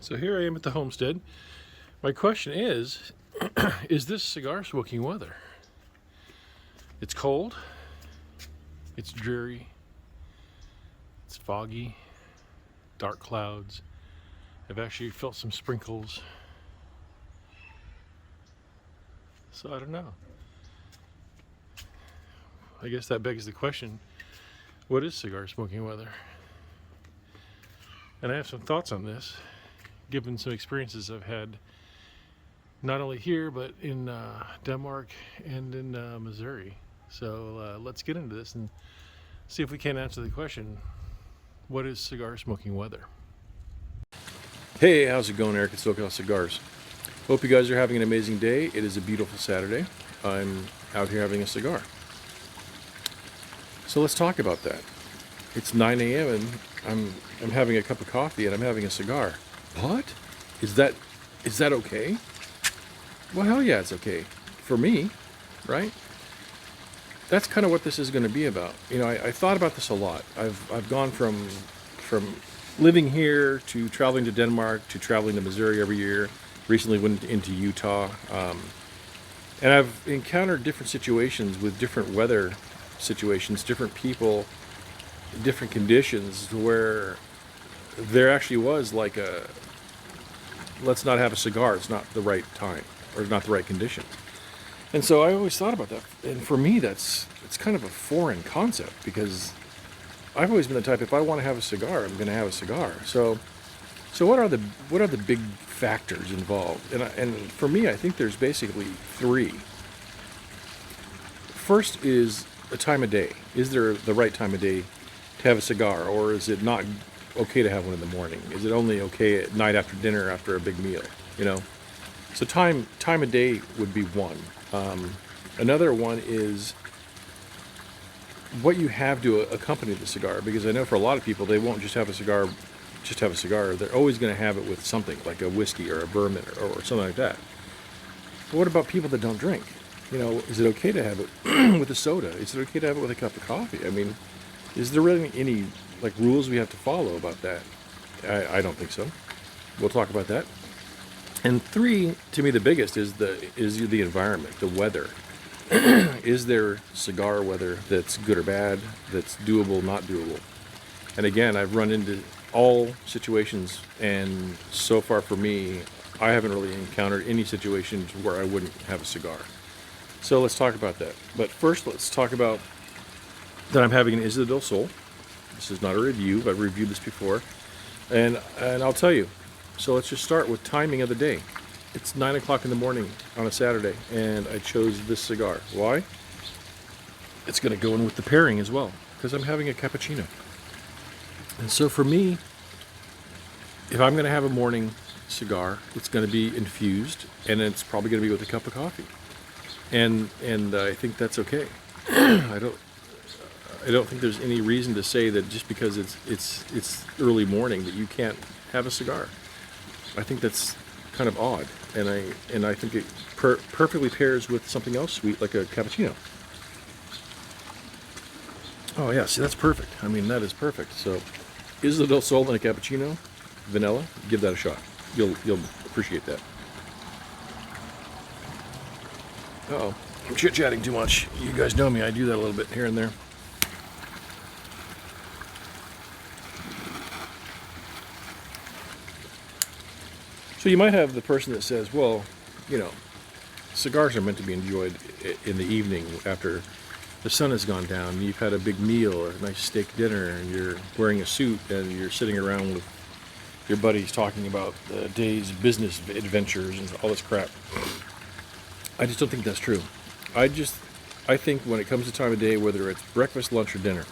So here I am at the homestead. My question is this cigar smoking weather? It's cold, it's dreary, it's foggy, dark clouds. I've actually felt some sprinkles. So I don't know. I guess that begs the question, what is cigar smoking weather? And I have some thoughts on this, given some experiences I've had not only here but in Denmark and in Missouri. So let's get into this and see if we can answer the question, what is cigar smoking weather? Hey, how's it going? Eric at SoCal Cigars. Hope you guys are having an amazing day. It is a beautiful Saturday. I'm out here having a cigar. So let's talk about that. It's 9 a.m. and I'm having a cup of coffee and I'm having a cigar. What? Is that okay? Well, hell yeah, it's okay. For me, right? That's kind of what this is going to be about. You know, I thought about this a lot. I've gone from living here to traveling to Denmark to traveling to Missouri every year. Recently went into Utah. And I've encountered different situations with different weather situations, different people, different conditions, where there actually was like a, let's not have a cigar, it's not the right time or not the right condition. And so I always thought about that. And for me, it's kind of a foreign concept, because I've always been the type, if I want to have a cigar, I'm going to have a cigar. So what are the big factors involved? And for me, I think there's basically three. First is the time of day. Is there the right time of day to have a cigar, or is it not okay to have one in the morning? Is it only okay at night after dinner after a big meal? You know, so time of day would be one. Another one is what you have to accompany the cigar, because I know for a lot of people, they won't just have a cigar. They're always going to have it with something like a whiskey or a bourbon or something like that. But what about people that don't drink? You know, is it okay to have it with a soda? Is it okay to have it with a cup of coffee? I mean, is there really any like rules we have to follow about that? I don't think so. We'll talk about that. And three, to me, the biggest is the environment, the weather. Is there cigar weather that's good or bad, that's doable, not doable? And again, I've run into all situations, and so far for me, I haven't really encountered any situations where I wouldn't have a cigar. So let's talk about that. But first, let's talk about that I'm having an Isla del Sol. This is not a review, but I've reviewed this before. And I'll tell you. So let's just start with timing of the day. It's 9 o'clock in the morning on a Saturday, and I chose this cigar. Why? It's going to go in with the pairing as well, because I'm having a cappuccino. And so for me, if I'm going to have a morning cigar, it's going to be infused, and it's probably going to be with a cup of coffee. And I think that's okay. I don't think there's any reason to say that just because it's early morning that you can't have a cigar. I think that's kind of odd, and I think it perfectly pairs with something else sweet like a cappuccino. Oh yeah, see, that's perfect. I mean, that is perfect. So, Isla del Sol and a cappuccino, vanilla. Give that a shot. You'll appreciate that. Uh-oh, I'm chit-chatting too much. You guys know me. I do that a little bit here and there. So you might have the person that says, well, you know, cigars are meant to be enjoyed in the evening after the sun has gone down. You've had a big meal or a nice steak dinner, and you're wearing a suit and you're sitting around with your buddies talking about the day's business adventures and all this crap. I just don't think that's true. I think when it comes to time of day, whether it's breakfast, lunch, or dinner,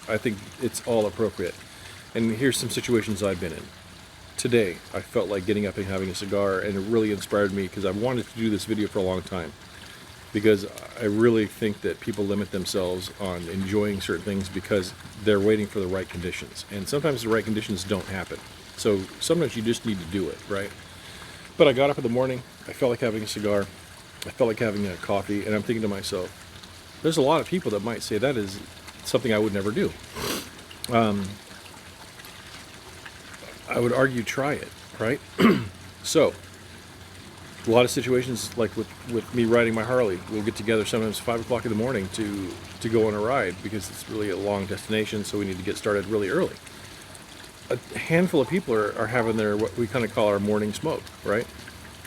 I think it's all appropriate. And here's some situations I've been in. Today, I felt like getting up and having a cigar, and it really inspired me because I wanted to do this video for a long time. Because I really think that people limit themselves on enjoying certain things because they're waiting for the right conditions. And sometimes the right conditions don't happen. So sometimes you just need to do it, right? But I got up in the morning, I felt like having a cigar, I felt like having a coffee, and I'm thinking to myself, there's a lot of people that might say that is something I would never do. I would argue try it. right? So, a lot of situations, like with me riding my Harley, we'll get together sometimes 5 o'clock in the morning to go on a ride because it's really a long destination, so we need to get started really early. A handful of people are having their, what we kind of call our morning smoke, right?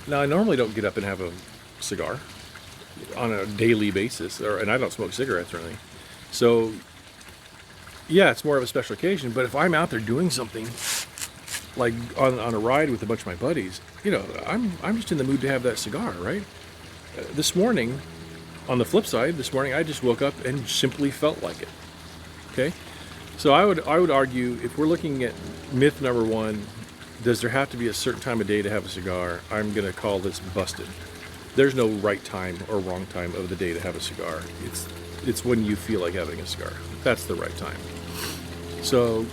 Now, I normally don't get up and have a cigar on a daily basis, and I don't smoke cigarettes or anything. So, yeah, it's more of a special occasion, but if I'm out there doing something, like on a ride with a bunch of my buddies, I'm just in the mood to have that cigar, right? This morning, on the flip side, this morning I just woke up and simply felt like it. Okay, so I would argue, if we're looking at myth number one, does there have to be a certain time of day to have a cigar? I'm gonna call this busted. There's no right time or wrong time of the day to have a cigar. It's when you feel like having a cigar. That's the right time. So,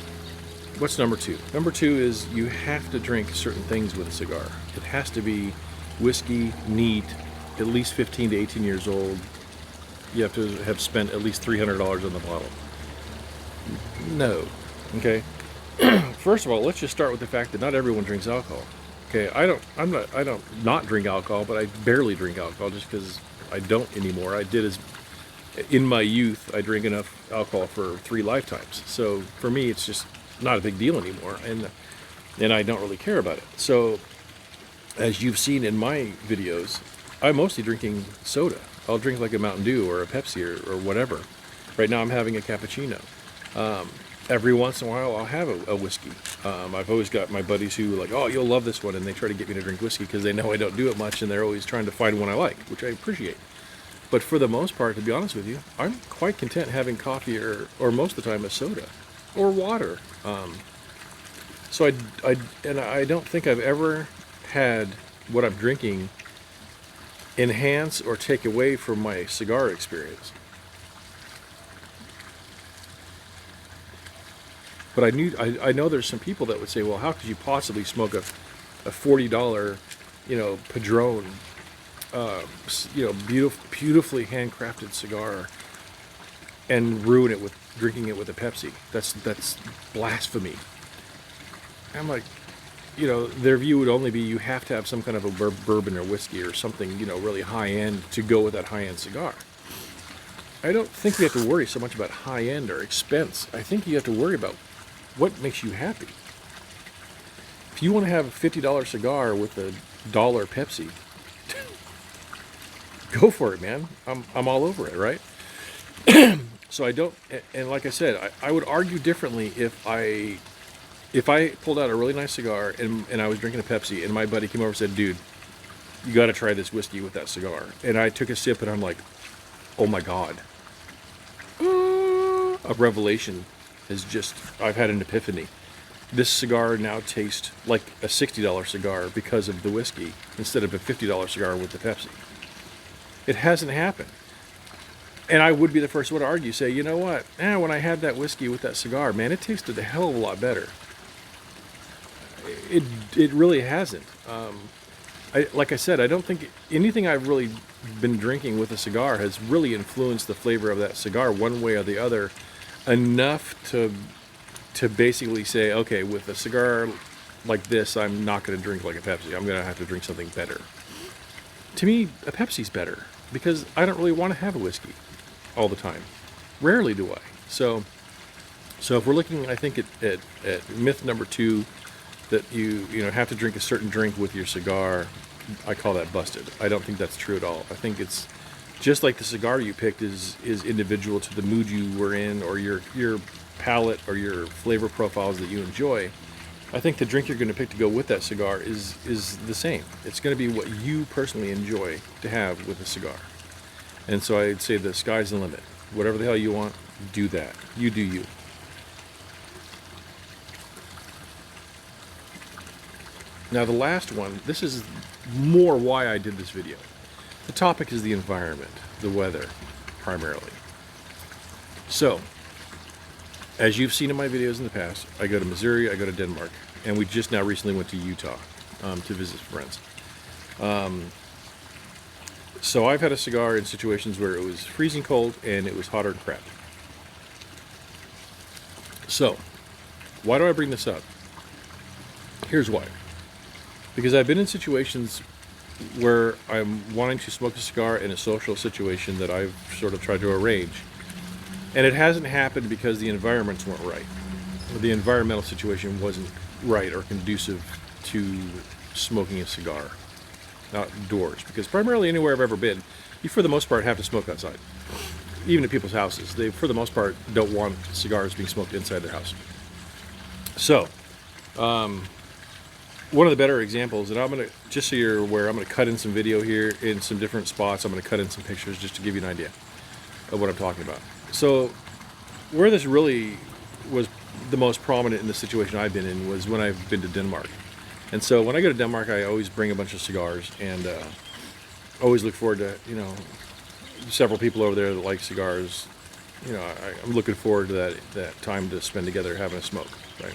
what's number two? Number two is you have to drink certain things with a cigar. It has to be whiskey, neat, at least 15 to 18 years old. You have to have spent at least $300 on the bottle. No. Okay? First of all, let's just start with the fact that not everyone drinks alcohol. Okay, I don't not drink alcohol, but I barely drink alcohol just because I don't anymore. In my youth, I drank enough alcohol for 3 lifetimes. So for me, it's just not a big deal anymore, and I don't really care about it. So, as you've seen in my videos, I'm mostly drinking soda. I'll drink like a Mountain Dew or a Pepsi or whatever. Right now I'm having a cappuccino. Every once in a while I'll have a whiskey. I've always got my buddies who are like, oh, you'll love this one, and they try to get me to drink whiskey because they know I don't do it much, and they're always trying to find one I like, which I appreciate. But for the most part, to be honest with you, I'm quite content having coffee or most of the time a soda or water. So I don't think I've ever had what I'm drinking enhance or take away from my cigar experience. But I know there's some people that would say, well, how could you possibly smoke a $40, Padron, beautifully handcrafted cigar and ruin it with drinking it with a Pepsi? That's blasphemy. I'm like, their view would only be you have to have some kind of a bourbon or whiskey or something, really high end to go with that high end cigar. I don't think we have to worry so much about high end or expense. I think you have to worry about what makes you happy. If you want to have a $50 cigar with a $1 Pepsi, go for it, man. I'm all over it, right? So I don't, and like I said, I would argue differently if I pulled out a really nice cigar and I was drinking a Pepsi and my buddy came over and said, dude, you got to try this whiskey with that cigar. And I took a sip and I'm like, oh my God. A revelation I've had an epiphany. This cigar now tastes like a $60 cigar because of the whiskey instead of a $50 cigar with the Pepsi. It hasn't happened. And I would be the first one to argue, say, you know what? When I had that whiskey with that cigar, man, it tasted a hell of a lot better. It really hasn't. Like I said, I don't think anything I've really been drinking with a cigar has really influenced the flavor of that cigar one way or the other enough to basically say, okay, with a cigar like this, I'm not going to drink like a Pepsi. I'm going to have to drink something better. To me, a Pepsi's better because I don't really want to have a whiskey all the time. Rarely do I. So if we're looking, I think at myth number two, that you have to drink a certain drink with your cigar, I call that busted. I don't think that's true at all. I think it's just like the cigar you picked is individual to the mood you were in or your palate or your flavor profiles that you enjoy. I think the drink you're going to pick to go with that cigar is the same. It's going to be what you personally enjoy to have with a cigar. And so I'd say the sky's the limit. Whatever the hell you want, do that. You do you. Now the last one, this is more why I did this video. The topic is the environment, the weather, primarily. So, as you've seen in my videos in the past, I go to Missouri, I go to Denmark, and we just now recently went to Utah to visit friends. So I've had a cigar in situations where it was freezing cold and it was hotter than crap. So, why do I bring this up? Here's why. Because I've been in situations where I'm wanting to smoke a cigar in a social situation that I've sort of tried to arrange. And it hasn't happened because the environments weren't right. The environmental situation wasn't right or conducive to smoking a cigar outdoors. Because primarily anywhere I've ever been, you for the most part have to smoke outside. Even at people's houses, they for the most part don't want cigars being smoked inside their house. So, one of the better examples, and I'm going to, just so you're aware, I'm going to cut in some video here in some different spots. I'm going to cut in some pictures just to give you an idea of what I'm talking about. So, where this really was the most prominent in the situation I've been in was when I've been to Denmark. And so when I go to Denmark, I always bring a bunch of cigars, and always look forward to, several people over there that like cigars. I'm looking forward to that time to spend together having a smoke, right?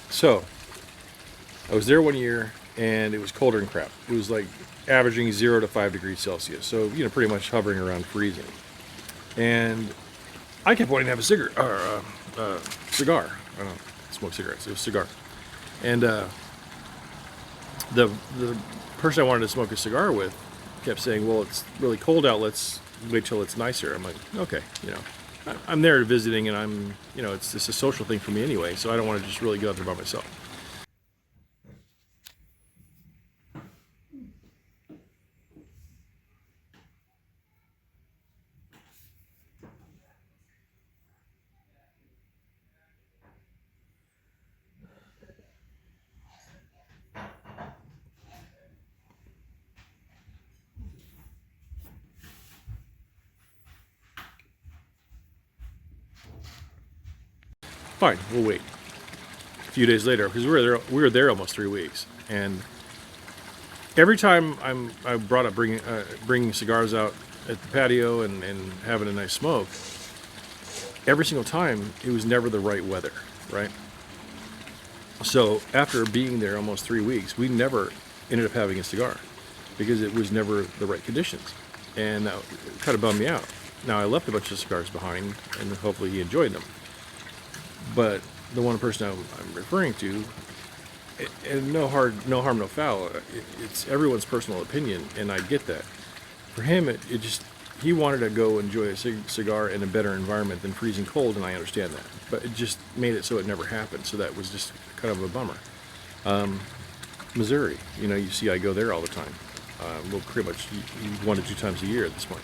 So, I was there one year, and it was colder than crap. It was like averaging 0 to 5 degrees Celsius. So, pretty much hovering around freezing. And I kept wanting to have a cigar. I don't smoke cigarettes. It was a cigar. And the person I wanted to smoke a cigar with kept saying, well, it's really cold out. Let's wait till it's nicer. I'm like, okay, I'm there visiting, and I'm, it's a social thing for me anyway, so I don't want to just really go out there by myself. Fine, we'll wait. A few days later, because we were there almost 3 weeks, and every time I brought up bringing cigars out at the patio and having a nice smoke, every single time it was never the right weather, right? So after being there almost 3 weeks, we never ended up having a cigar because it was never the right conditions, and that kind of bummed me out. Now I left a bunch of cigars behind, and hopefully he enjoyed them. But the one person I'm referring to, and no harm, no foul, it's everyone's personal opinion, and I get that. For him, he wanted to go enjoy a cigar in a better environment than freezing cold, and I understand that. But it just made it so it never happened, so that was just kind of a bummer. Missouri, you see I go there all the time. Well, pretty much 1 to 2 times a year at this point.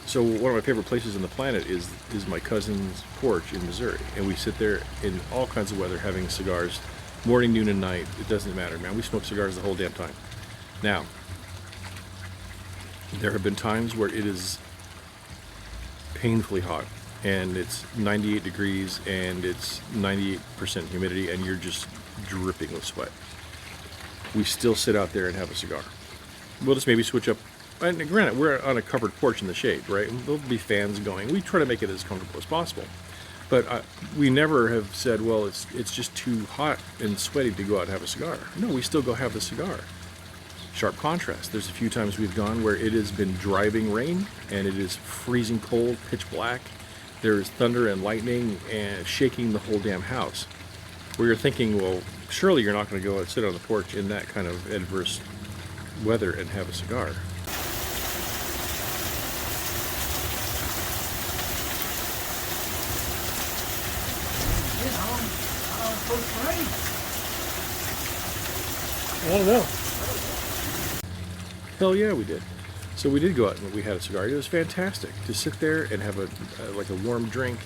So one of my favorite places on the planet is my cousin's porch in Missouri, and we sit there in all kinds of weather having cigars, morning, noon, and night. It doesn't matter, man. We smoke cigars the whole damn time. Now, there have been times where it is painfully hot, and it's 98 degrees, and it's 98% humidity, and you're just dripping with sweat. We still sit out there and have a cigar. We'll just maybe switch up. And granted, we're on a covered porch in the shade, right? There'll be fans going. We try to make it as comfortable as possible. But we never have said, well, it's just too hot and sweaty to go out and have a cigar. No, we still go have the cigar. Sharp contrast. There's a few times we've gone where it has been driving rain, and it is freezing cold, pitch black. There's thunder and lightning and shaking the whole damn house. Where you're thinking, well, surely you're not going to go and sit on the porch in that kind of adverse weather and have a cigar. I don't know. Hell yeah, we did. So we did go out and we had a cigar. It was fantastic to sit there and have a warm drink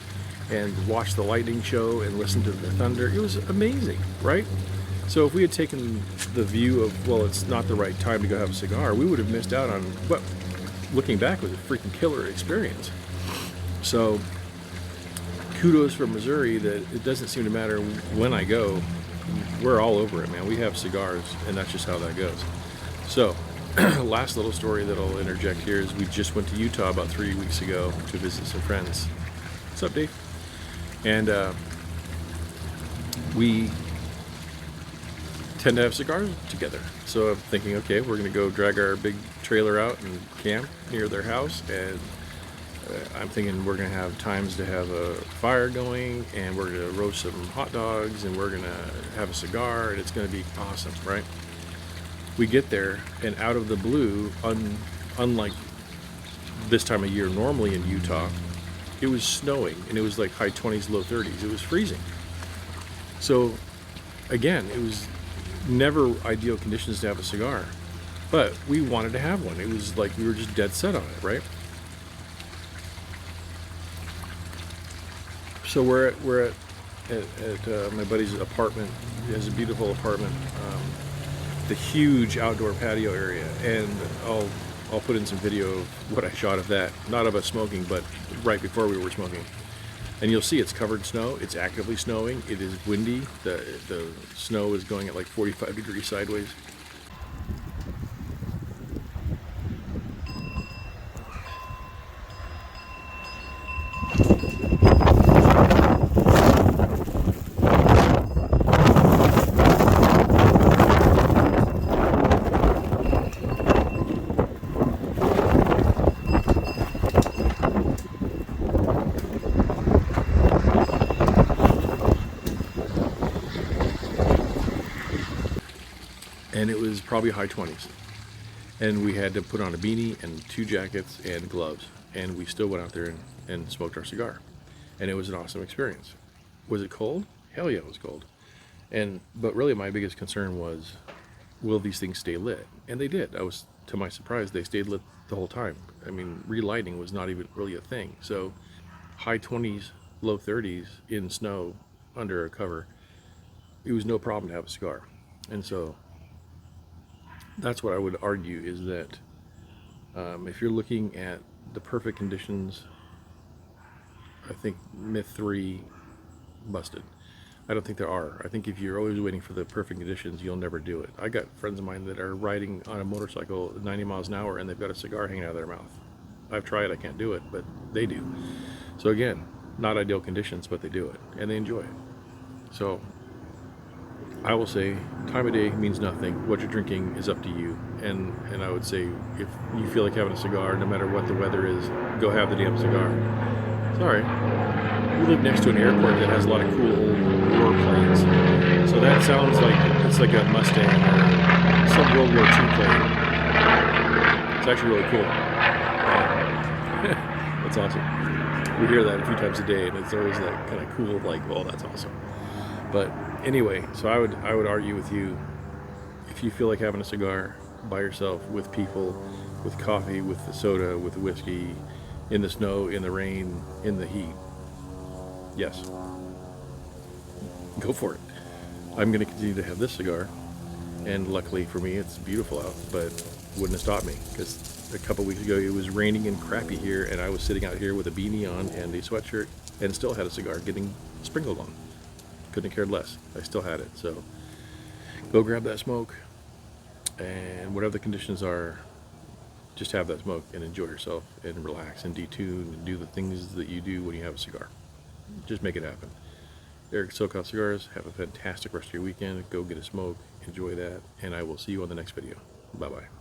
and watch the lightning show and listen to the thunder. It was amazing, right? So if we had taken the view of, well, it's not the right time to go have a cigar, we would have missed out on what, looking back, was a freaking killer experience. So kudos for Missouri that it doesn't seem to matter when I go. We're all over it, man. We have cigars, and that's just how that goes. So, last little story that I'll interject here is we just went to Utah about 3 weeks ago to visit some friends. What's up, Dave? And we tend to have cigars together. So I'm thinking, okay, we're going to go drag our big trailer out and camp near their house and I'm thinking we're going to have times to have a fire going, and we're going to roast some hot dogs, and we're going to have a cigar, and it's going to be awesome, right? We get there, and out of the blue, unlike this time of year normally in Utah, it was snowing, and it was like high 20s, low 30s. It was freezing. So, again, it was never ideal conditions to have a cigar, but we wanted to have one. It was like we were just dead set on it, right? So we're at my buddy's apartment. He has a beautiful apartment, the huge outdoor patio area, and I'll put in some video of what I shot of that. Not of us smoking, but right before we were smoking. And you'll see it's covered in snow. It's actively snowing. It is windy. The snow is going at like 45 degrees sideways. And it was probably high 20s. And we had to put on a beanie and 2 jackets and gloves. And we still went out there and smoked our cigar. And it was an awesome experience. Was it cold? Hell yeah, it was cold. But really my biggest concern was, will these things stay lit? And they did. To my surprise, they stayed lit the whole time. I mean, relighting was not even really a thing. So high 20s, low 30s in snow under a cover, it was no problem to have a cigar. And so that's what I would argue, is that if you're looking at the perfect conditions, I think myth 3 busted. I don't think there are. I think if you're always waiting for the perfect conditions, you'll never do it. I got friends of mine that are riding on a motorcycle at 90 miles an hour and they've got a cigar hanging out of their mouth. I've tried, I can't do it, but they do. So again, not ideal conditions, but they do it and they enjoy it. So I will say time of day means nothing. What you're drinking is up to you. And I would say if you feel like having a cigar, no matter what the weather is, go have the damn cigar. Sorry. We live next to an airport that has a lot of cool old war planes. So that sounds like it's like a Mustang or some World War II plane. It's actually really cool. That's awesome. We hear that a few times a day and it's always that kind of cool, like, oh, that's awesome. But anyway, so I would argue with you, if you feel like having a cigar by yourself, with people, with coffee, with the soda, with the whiskey, in the snow, in the rain, in the heat, yes, go for it. I'm going to continue to have this cigar, and luckily for me, it's beautiful out, but wouldn't have stopped me, because a couple weeks ago it was raining and crappy here, and I was sitting out here with a beanie on and a sweatshirt, and still had a cigar getting sprinkled on. Couldn't have cared less. I still had it. So go grab that smoke, and whatever the conditions are, just have that smoke and enjoy yourself and relax and detune and do the things that you do when you have a cigar. Just make it happen. Eric, SoCal Cigars, have a fantastic rest of your weekend. Go get a smoke, enjoy that, and I will see you on the next video. Bye-bye.